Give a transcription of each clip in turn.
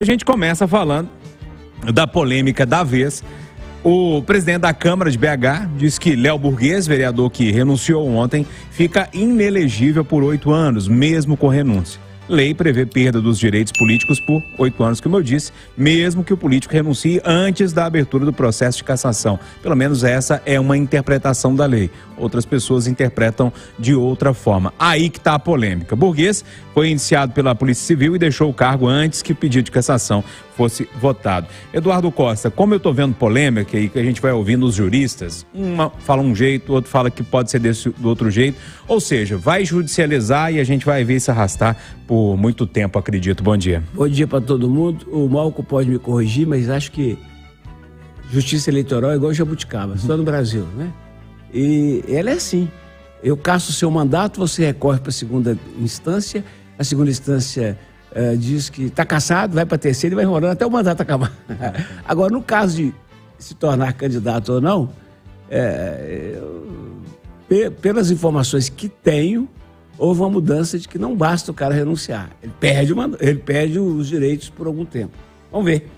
A gente começa falando da polêmica da vez. O presidente da Câmara de BH disse que Léo Burguês, vereador que renunciou ontem, fica inelegível por 8 anos, mesmo com renúncia. Lei prevê perda dos direitos políticos por 8 anos, como eu disse, mesmo que o político renuncie antes da abertura do processo de cassação. Pelo menos essa é uma interpretação da lei. Outras pessoas interpretam de outra forma. Aí que está a polêmica. Burguês foi indiciado pela Polícia Civil e deixou o cargo antes que o pedido de cassação fosse votado. Eduardo Costa, como eu estou vendo polêmica e que a gente vai ouvindo os juristas, uma fala um jeito, outro fala que pode ser do outro jeito, ou seja, vai judicializar e a gente vai ver se arrastar por muito tempo, acredito. Bom dia. Bom dia para todo mundo. O Malco pode me corrigir, mas acho que justiça eleitoral é igual jabuticaba, só no Brasil, né? E ela é assim. Eu casso o seu mandato, você recorre para a segunda instância, a segunda instância diz que está cassado, vai para a terceira e vai enrolando até o mandato acabar. Agora, no caso de se tornar candidato ou não, pelas informações que tenho, houve uma mudança de que não basta o cara renunciar. Ele perde os direitos por algum tempo. Vamos ver.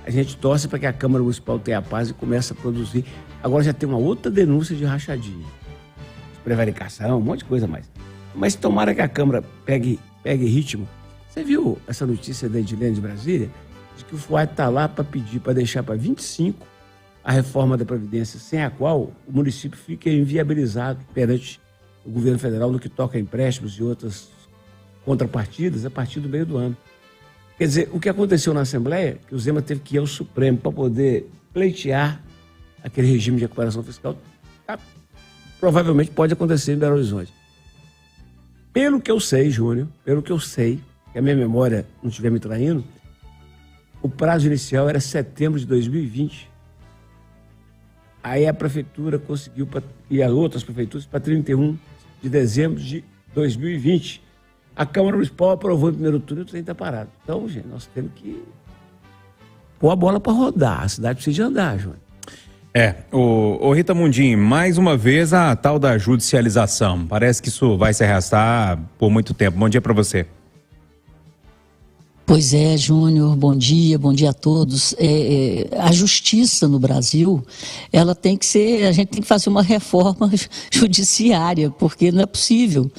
A gente torce para que a Câmara Municipal tenha a paz e comece a produzir. Agora já tem uma outra denúncia de rachadinha, de prevaricação, um monte de coisa mais. Mas tomara que a Câmara pegue ritmo. Você viu essa notícia da Edilene de Brasília? De que o FUAT está lá para pedir, para deixar para 25 a reforma da Previdência, sem a qual o município fica inviabilizado perante o governo federal no que toca a empréstimos e outras contrapartidas a partir do meio do ano. Quer dizer, o que aconteceu na Assembleia, que o Zema teve que ir ao Supremo para poder pleitear aquele regime de recuperação fiscal, provavelmente pode acontecer em Belo Horizonte. Pelo que eu sei, Júnior, que a minha memória não estiver me traindo, o prazo inicial era setembro de 2020. Aí a prefeitura conseguiu, e as outras prefeituras, para 31 de dezembro de 2020. A Câmara Municipal aprovou em primeiro turno e o trem está parado. Então, gente, nós temos que pôr a bola para rodar. A cidade precisa de andar, João. O Rita Mundim, mais uma vez a tal da judicialização. Parece que isso vai se arrastar por muito tempo. Bom dia para você. Pois é, Júnior, bom dia a todos. A justiça no Brasil, ela tem que ser, a gente tem que fazer uma reforma judiciária, porque não é possível.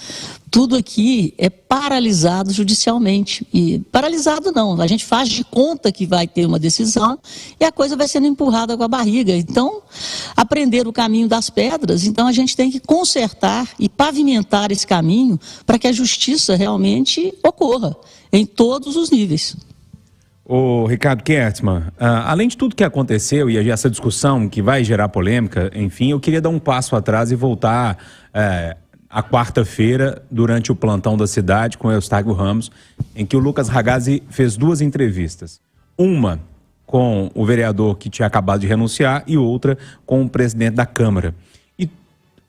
Tudo aqui é paralisado judicialmente. E paralisado não, a gente faz de conta que vai ter uma decisão e a coisa vai sendo empurrada com a barriga. Então, aprender o caminho das pedras, então a gente tem que consertar e pavimentar esse caminho para que a justiça realmente ocorra em todos os níveis. Ô Ricardo Kertzmann, além de tudo que aconteceu e essa discussão que vai gerar polêmica, enfim, eu queria dar um passo atrás e voltar à quarta-feira, durante o plantão da cidade com o Eustáquio Ramos, em que o Lucas Ragazzi fez 2 entrevistas. Uma com o vereador que tinha acabado de renunciar e outra com o presidente da Câmara. E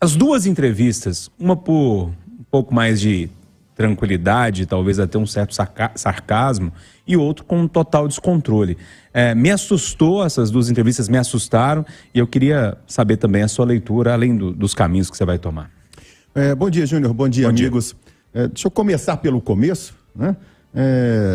as 2 entrevistas, uma por um pouco mais de tranquilidade, talvez até um certo sarcasmo, e outro com um total descontrole. Me assustou, essas 2 entrevistas me assustaram, e eu queria saber também a sua leitura, além dos caminhos que você vai tomar. Bom dia, Júnior, bom dia, amigos. Deixa eu começar pelo começo, né?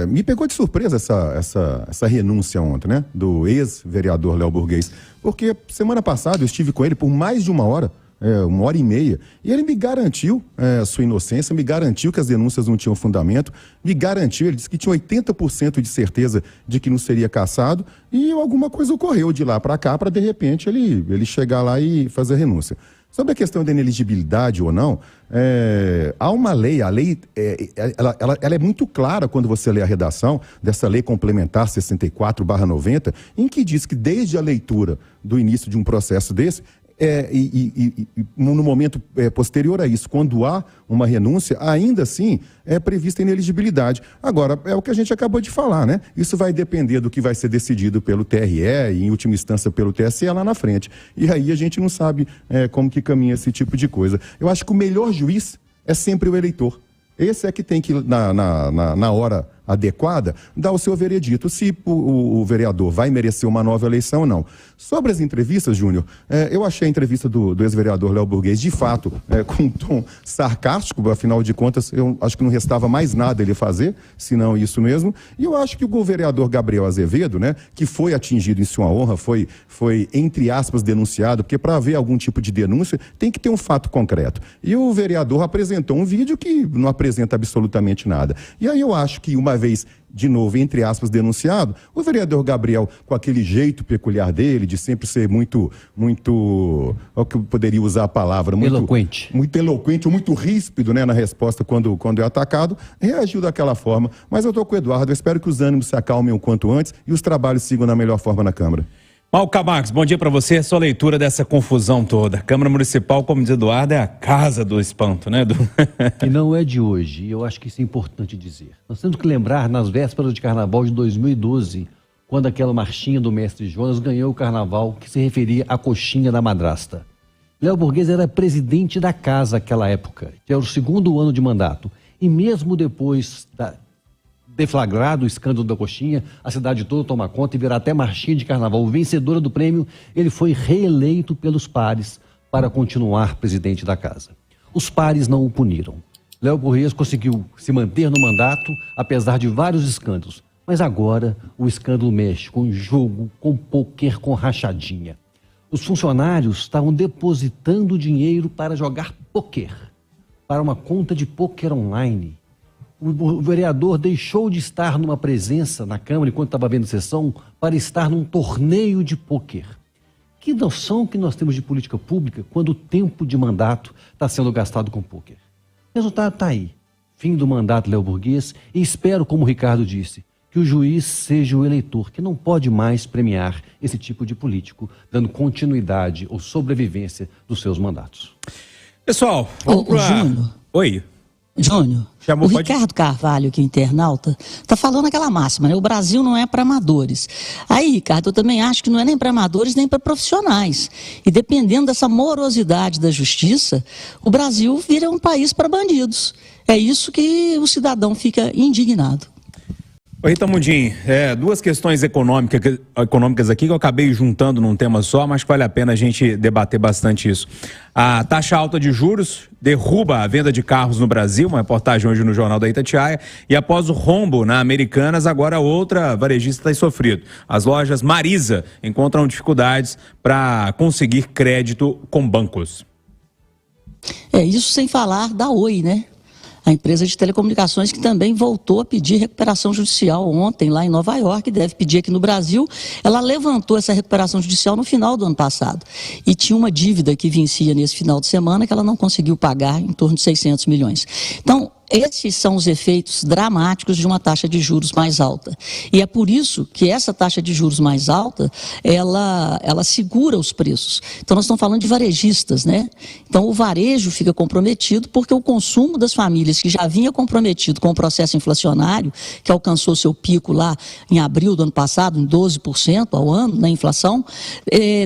Me pegou de surpresa essa renúncia ontem, né? Do ex-vereador Léo Burguês, porque semana passada eu estive com ele por mais de 1 hora, 1h30, e ele me garantiu a sua inocência, me garantiu que as denúncias não tinham fundamento, me garantiu, ele disse que tinha 80% de certeza de que não seria cassado, e alguma coisa ocorreu de lá para cá para de repente ele chegar lá e fazer a renúncia. Sobre a questão da inelegibilidade ou não, há uma lei, a lei ela é muito clara quando você lê a redação dessa lei complementar 64/90, em que diz que desde a leitura do início de um processo desse, no momento posterior a isso, quando há uma renúncia, ainda assim é prevista a inelegibilidade. Agora, é o que a gente acabou de falar, né? Isso vai depender do que vai ser decidido pelo TRE e, em última instância, pelo TSE lá na frente. E aí a gente não sabe como que caminha esse tipo de coisa. Eu acho que o melhor juiz é sempre o eleitor. Esse é que tem que, na hora adequada, dá o seu veredito se o vereador vai merecer uma nova eleição ou não. Sobre as entrevistas, Júnior, eu achei a entrevista do ex-vereador Léo Burguês, de fato, com um tom sarcástico, afinal de contas, eu acho que não restava mais nada ele fazer, senão isso mesmo. E eu acho que o vereador Gabriel Azevedo, né, que foi atingido em sua honra, foi entre aspas, denunciado, porque para haver algum tipo de denúncia tem que ter um fato concreto. E o vereador apresentou um vídeo que não apresenta absolutamente nada. E aí eu acho que, uma vez, de novo, entre aspas, denunciado, o vereador Gabriel, com aquele jeito peculiar dele, de sempre ser muito, o que eu poderia usar a palavra, muito eloquente, ou muito ríspido, né, na resposta quando é atacado, reagiu daquela forma. Mas eu estou com o Eduardo, eu espero que os ânimos se acalmem o quanto antes e os trabalhos sigam da melhor forma na Câmara. Malca Marques, bom dia para você. Sua leitura dessa confusão toda. Câmara Municipal, como diz Eduardo, é a casa do espanto, né, Edu? E não é de hoje, e eu acho que isso é importante dizer. Nós temos que lembrar, nas vésperas de Carnaval de 2012, quando aquela marchinha do mestre Jonas ganhou o Carnaval, que se referia à coxinha da madrasta. Léo Burguês era presidente da casa naquela época, que era o 2º ano de mandato. E mesmo depois deflagrado o escândalo da coxinha, a cidade toda toma conta e virá até marchinha de Carnaval. O vencedor do prêmio, ele foi reeleito pelos pares para continuar presidente da casa. Os pares não o puniram. Léo Burguês conseguiu se manter no mandato, apesar de vários escândalos. Mas agora o escândalo mexe com jogo, com pôquer, com rachadinha. Os funcionários estavam depositando dinheiro para jogar pôquer, para uma conta de pôquer online. O vereador deixou de estar numa presença na Câmara enquanto estava vendo sessão para estar num torneio de pôquer. Que noção que nós temos de política pública quando o tempo de mandato está sendo gastado com pôquer? O resultado está aí. Fim do mandato Léo Burguês, e espero, como o Ricardo disse, que o juiz seja o eleitor, que não pode mais premiar esse tipo de político, dando continuidade ou sobrevivência dos seus mandatos. Pessoal, vamos Júnior. Oi. Júnior, Ricardo Carvalho, que é internauta, tá falando aquela máxima, né? O Brasil não é para amadores. Aí, Ricardo, eu também acho que não é nem para amadores, nem para profissionais. E dependendo dessa morosidade da justiça, o Brasil vira um país para bandidos. É isso que o cidadão fica indignado. Oi, Rita Mundim, duas questões econômicas aqui que eu acabei juntando num tema só, mas que vale a pena a gente debater bastante isso. A taxa alta de juros derruba a venda de carros no Brasil, uma reportagem hoje no Jornal da Itatiaia, e após o rombo na Americanas, agora outra varejista está sofrido. As lojas Marisa encontram dificuldades para conseguir crédito com bancos. Isso sem falar da Oi, né? A empresa de telecomunicações que também voltou a pedir recuperação judicial ontem lá em Nova York, deve pedir aqui no Brasil. Ela levantou essa recuperação judicial no final do ano passado e tinha uma dívida que vencia nesse final de semana que ela não conseguiu pagar, em torno de 600 milhões. Então, esses são os efeitos dramáticos de uma taxa de juros mais alta. E é por isso que essa taxa de juros mais alta, ela segura os preços. Então, nós estamos falando de varejistas, né? Então, o varejo fica comprometido porque o consumo das famílias que já vinha comprometido com o processo inflacionário, que alcançou seu pico lá em abril do ano passado, em 12% ao ano, na inflação,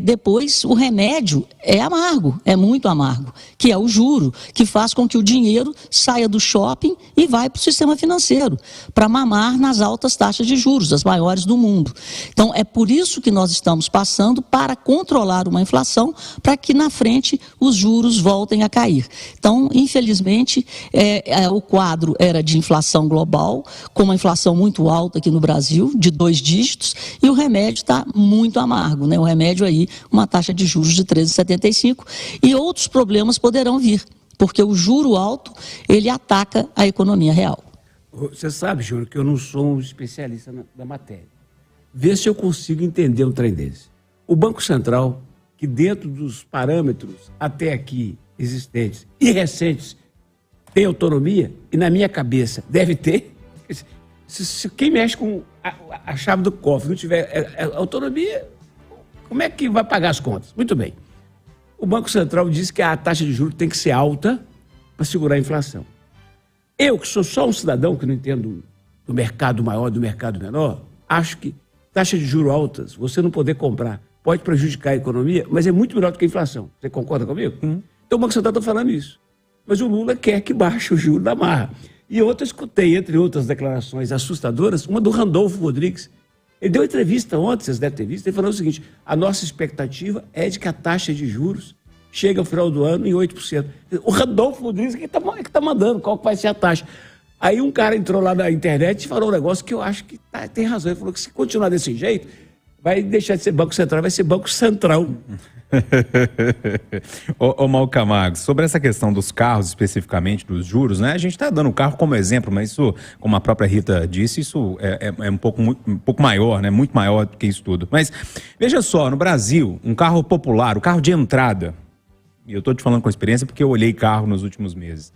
depois o remédio é amargo, é muito amargo, que é o juro, que faz com que o dinheiro saia do shopping e vai para o sistema financeiro, para mamar nas altas taxas de juros, as maiores do mundo. Então, é por isso que nós estamos passando para controlar uma inflação, para que na frente os juros voltem a cair. Então, infelizmente, o quadro era de inflação global, com uma inflação muito alta aqui no Brasil, de 2 dígitos, e o remédio está muito amargo, né? O remédio aí, uma taxa de juros de 13,75, e outros problemas poderão vir, porque o juro alto, ele ataca a economia real. Você sabe, Júnior, que eu não sou um especialista na matéria. Vê se eu consigo entender um trem desse. O Banco Central, que dentro dos parâmetros até aqui existentes e recentes, tem autonomia, e na minha cabeça deve ter, se quem mexe com a chave do cofre não tiver autonomia, como é que vai pagar as contas? Muito bem. O Banco Central diz que a taxa de juros tem que ser alta para segurar a inflação. Eu, que sou só um cidadão que não entendo do mercado maior, do mercado menor, acho que taxa de juros altas, você não poder comprar, pode prejudicar a economia, mas é muito melhor do que a inflação. Você concorda comigo? Então o Banco Central está falando isso. Mas o Lula quer que baixe o juro da marra. E ontem eu escutei, entre outras declarações assustadoras, uma do Randolfo Rodrigues. Ele deu entrevista ontem, vocês devem ter visto, ele falou o seguinte: a nossa expectativa é de que a taxa de juros chegue ao final do ano em 8%. O Randolfo Rodrigues que está mandando qual que vai ser a taxa. Aí um cara entrou lá na internet e falou um negócio que eu acho que tem razão. Ele falou que se continuar desse jeito, vai deixar de ser Banco Central, vai ser Banco Central. Ô Mauro Camargo, sobre essa questão dos carros, especificamente dos juros, né? A gente está dando o carro como exemplo, mas isso, como a própria Rita disse, isso é um pouco maior, né? Muito maior do que isso tudo. Mas veja só, no Brasil, um carro popular, o carro de entrada, e eu estou te falando com experiência porque eu olhei carro nos últimos meses,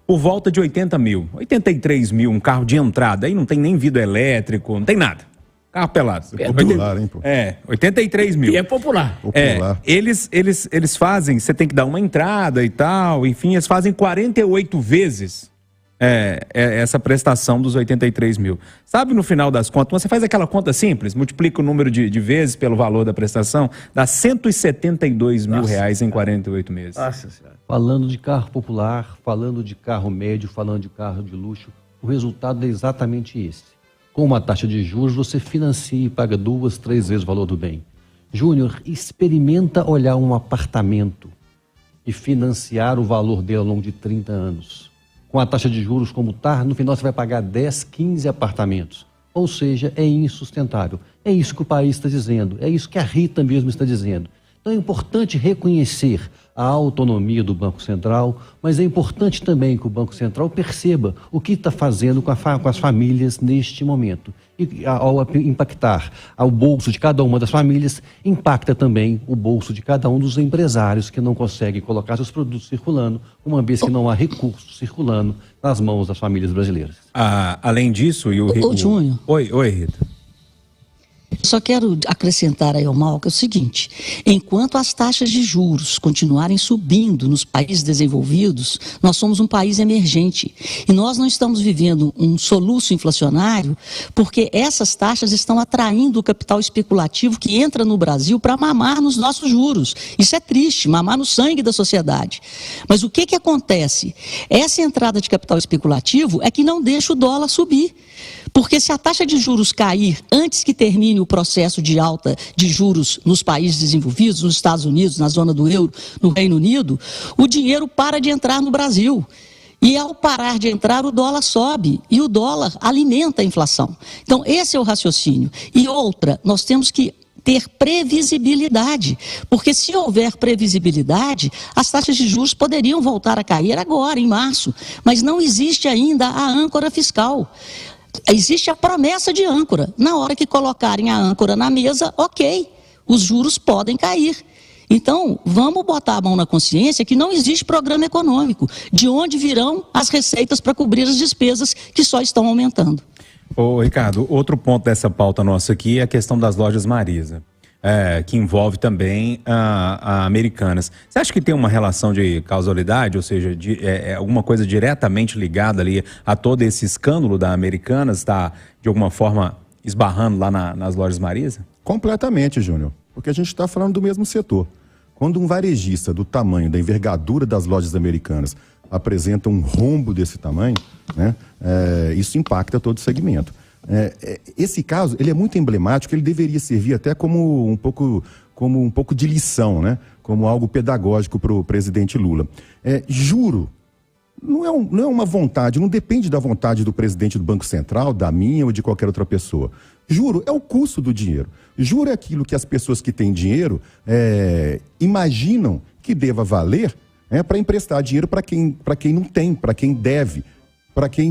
por volta de 80 mil, 83 mil, um carro de entrada, aí não tem nem vidro elétrico, não tem nada. Carro pelado. É popular, hein, pô? 83 mil. E é popular. Eles fazem, você tem que dar uma entrada e tal, enfim, eles fazem 48 vezes essa prestação dos 83 mil. Sabe, no final das contas, você faz aquela conta simples, multiplica o número de vezes pelo valor da prestação, dá 172 mil reais em 48 meses. Nossa Senhora. Falando de carro popular, falando de carro médio, falando de carro de luxo, o resultado é exatamente esse. Com uma taxa de juros, você financia e paga 2, 3 vezes o valor do bem. Júnior, experimenta olhar um apartamento e financiar o valor dele ao longo de 30 anos. Com a taxa de juros como está, no final você vai pagar 10, 15 apartamentos. Ou seja, é insustentável. É isso que o país está dizendo, é isso que a Rita mesmo está dizendo. Então é importante reconhecer a autonomia do Banco Central, mas é importante também que o Banco Central perceba o que está fazendo com as famílias neste momento. E ao impactar ao bolso de cada uma das famílias, impacta também o bolso de cada um dos empresários que não conseguem colocar seus produtos circulando, uma vez que não há recursos circulando nas mãos das famílias brasileiras. Além disso, e o Júnior. Oi, Rita. Só quero acrescentar aí ao Mal que é o seguinte: enquanto as taxas de juros continuarem subindo nos países desenvolvidos, nós somos um país emergente e nós não estamos vivendo um soluço inflacionário porque essas taxas estão atraindo o capital especulativo que entra no Brasil para mamar nos nossos juros. Isso é triste, mamar no sangue da sociedade. Mas o que acontece? Essa entrada de capital especulativo é que não deixa o dólar subir. Porque se a taxa de juros cair antes que termine o processo de alta de juros nos países desenvolvidos, nos Estados Unidos, na zona do euro, no Reino Unido, o dinheiro para de entrar no Brasil. E ao parar de entrar, o dólar sobe e o dólar alimenta a inflação. Então, esse é o raciocínio. E outra, nós temos que ter previsibilidade, porque se houver previsibilidade, as taxas de juros poderiam voltar a cair agora, em março, mas não existe ainda a âncora fiscal. Existe a promessa de âncora. Na hora que colocarem a âncora na mesa, ok, os juros podem cair. Então, vamos botar a mão na consciência que não existe programa econômico. De onde virão as receitas para cobrir as despesas que só estão aumentando? Ô, Ricardo, outro ponto dessa pauta nossa aqui é a questão das lojas Marisa, que envolve também a Americanas. Você acha que tem uma relação de causalidade, ou seja, alguma coisa diretamente ligada ali a todo esse escândalo da Americanas, está de alguma forma esbarrando lá nas lojas Marisa? Completamente, Júnior, porque a gente está falando do mesmo setor. Quando um varejista do tamanho, da envergadura das lojas Americanas apresenta um rombo desse tamanho, né, isso impacta todo o segmento. Esse caso, ele é muito emblemático, ele deveria servir até como um pouco de lição, né? Como algo pedagógico para o presidente Lula. Juro, não é uma vontade, não depende da vontade do presidente do Banco Central, da minha ou de qualquer outra pessoa. Juro é o custo do dinheiro. Juro é aquilo que as pessoas que têm dinheiro imaginam que deva valer para emprestar dinheiro para quem não tem, para quem deve.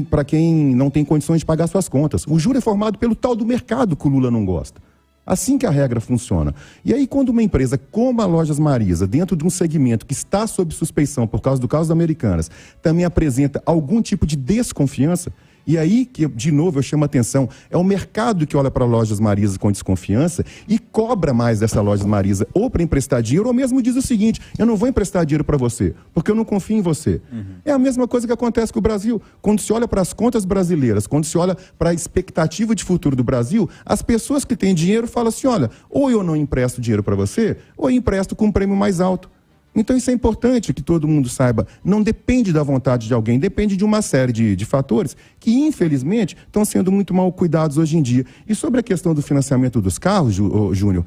Para quem não tem condições de pagar suas contas. O juro é formado pelo tal do mercado que o Lula não gosta. Assim que a regra funciona. E aí, quando uma empresa como a Lojas Marisa, dentro de um segmento que está sob suspeição por causa do caso das Americanas, também apresenta algum tipo de desconfiança, e aí, que de novo eu chamo a atenção, é o mercado que olha para a Lojas Marisa com desconfiança e cobra mais dessa Lojas Marisa ou para emprestar dinheiro, ou mesmo diz o seguinte: eu não vou emprestar dinheiro para você, porque eu não confio em você. É a mesma coisa que acontece com o Brasil. Quando se olha para as contas brasileiras, quando se olha para a expectativa de futuro do Brasil, as pessoas que têm dinheiro falam assim: olha, ou eu não empresto dinheiro para você, ou eu empresto com um prêmio mais alto. Então isso é importante que todo mundo saiba. Não depende da vontade de alguém, depende de uma série de fatores que, infelizmente, estão sendo muito mal cuidados hoje em dia. E sobre a questão do financiamento dos carros, Júnior,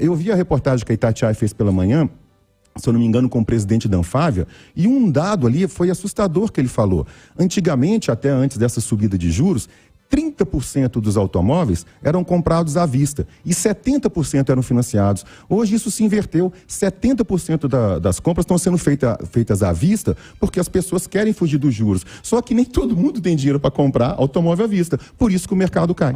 eu vi a reportagem que a Itatiaia fez pela manhã, se eu não me engano, com o presidente da Anfávia, e um dado ali foi assustador que ele falou. Antigamente, até antes dessa subida de juros, 30% dos automóveis eram comprados à vista e 70% eram financiados. Hoje isso se inverteu, 70% das compras estão sendo feitas à vista porque as pessoas querem fugir dos juros. Só que nem todo mundo tem dinheiro para comprar automóvel à vista, por isso que o mercado cai.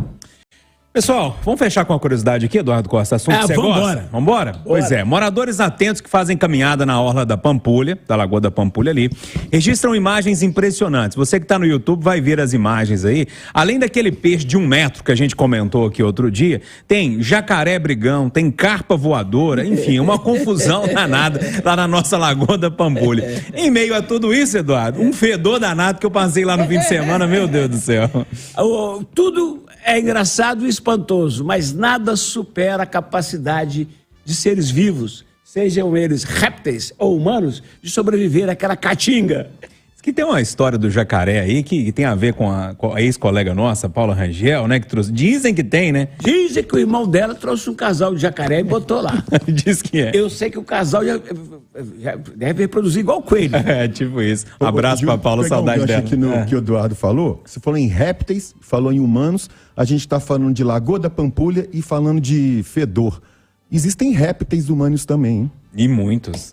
Pessoal, vamos fechar com uma curiosidade aqui, Eduardo Costa, assunto que você gosta? Vambora? Pois é, moradores atentos que fazem caminhada na orla da Pampulha, da Lagoa da Pampulha ali, registram imagens impressionantes. Você que está no YouTube vai ver as imagens aí. Além daquele peixe de 1 metro que a gente comentou aqui outro dia, tem jacaré brigão, tem carpa voadora, enfim, uma confusão danada lá na nossa Lagoa da Pampulha. Em meio a tudo isso, Eduardo, um fedor danado que eu passei lá no fim de semana, meu Deus do céu. Tudo é engraçado e espantoso, mas nada supera a capacidade de seres vivos, sejam eles répteis ou humanos, de sobreviver àquela caatinga. Diz que tem uma história do jacaré aí que tem a ver com a ex-colega nossa, Paula Rangel, né? Que trouxe. Dizem que tem, né? Dizem que o irmão dela trouxe um casal de jacaré e botou lá. Diz que é. Eu sei que o casal já deve reproduzir igual coelho. É, tipo isso. Um abraço pra Paula, saudade dela. Aqui no que o Eduardo falou, você falou em répteis, falou em humanos, a gente está falando de Lagoa da Pampulha e falando de fedor. Existem répteis humanos também, hein? E muitos.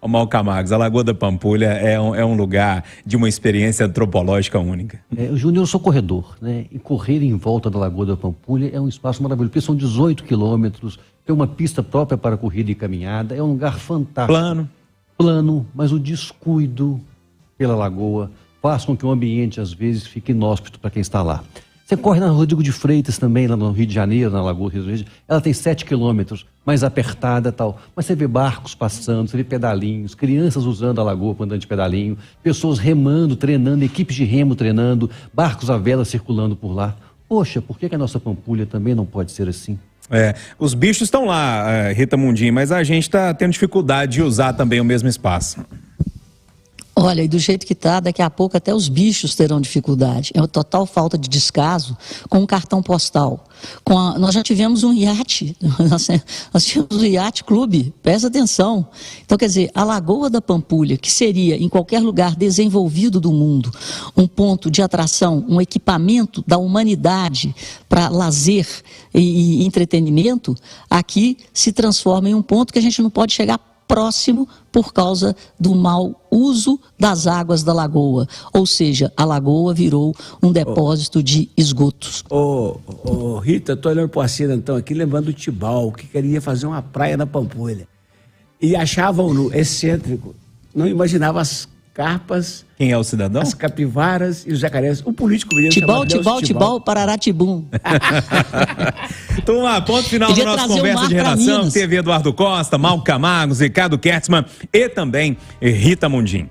Ô Mal Camargos, a Lagoa da Pampulha é um lugar de uma experiência antropológica única. Júnior, eu sou corredor, né? E correr em volta da Lagoa da Pampulha é um espaço maravilhoso, porque são 18 quilômetros, tem uma pista própria para corrida e caminhada, é um lugar fantástico. Plano, mas o descuido pela lagoa faz com que o ambiente, às vezes, fique inóspito para quem está lá. Você corre na Rodrigo de Freitas também, lá no Rio de Janeiro, na Lagoa Rio de Janeiro. Ela tem 7 quilômetros, mais apertada e tal. Mas você vê barcos passando, você vê pedalinhos, crianças usando a lagoa para andar de pedalinho, pessoas remando, treinando, equipes de remo treinando, barcos à vela circulando por lá. Poxa, por que a nossa Pampulha também não pode ser assim? Os bichos estão lá, Rita Mundim, mas a gente está tendo dificuldade de usar também o mesmo espaço. Olha, e do jeito que está, daqui a pouco até os bichos terão dificuldade. É uma total falta de descaso com um cartão postal. Nós já tivemos um iate, nós tivemos um iate clube, presta atenção. Então, quer dizer, a Lagoa da Pampulha, que seria em qualquer lugar desenvolvido do mundo, um ponto de atração, um equipamento da humanidade para lazer e entretenimento, aqui se transforma em um ponto que a gente não pode chegar próximo por causa do mau uso das águas da lagoa. Ou seja, a lagoa virou um depósito de esgotos. Rita, estou olhando para o acidentão aqui, lembrando do Tibau, que queria fazer uma praia na Pampulha. E achavam-no excêntrico. Não imaginava as carpas. Quem é o cidadão? As capivaras e os jacarés. O político mesmo. Tibau, Pararatibum. Então, ponto final da nossa conversa de redação. Teve Eduardo Costa, Mal Camargos, Ricardo Kertzmann e também Rita Mundim.